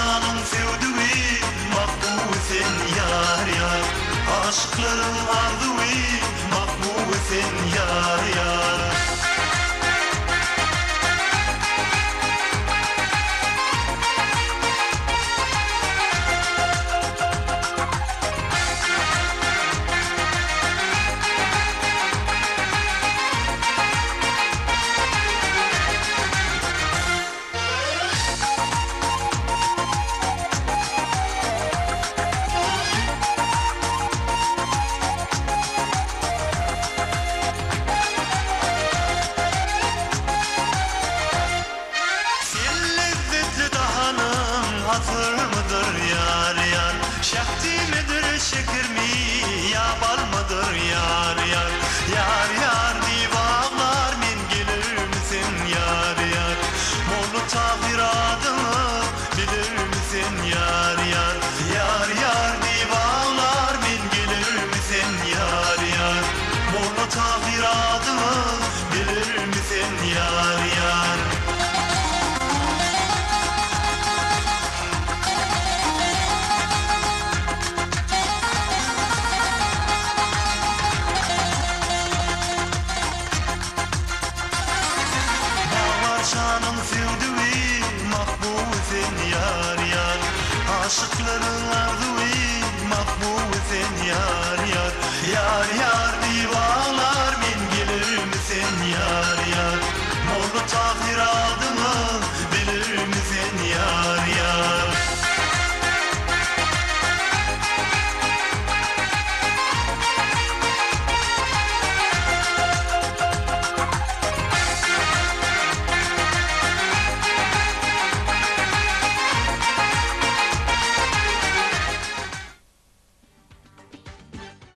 şanın sevdiği makbul sen yar yar. Aşıkların ardığı makbul sen yar yar. Hatır mıdır yar yar? Şehti midir şeker mi? Ya bal mıdır yar yar? Yar yar divanlar min gelir misin yar yar? Molu tahiratını bilir misin yar yar? Yar yar divanlar min gelir misin yar yar? Molu tahiratını bilir misin yar yar? Şanın sevdiği makbul sen yar yar. Aşıkların ardığı makbul sen yar yar. Yar yar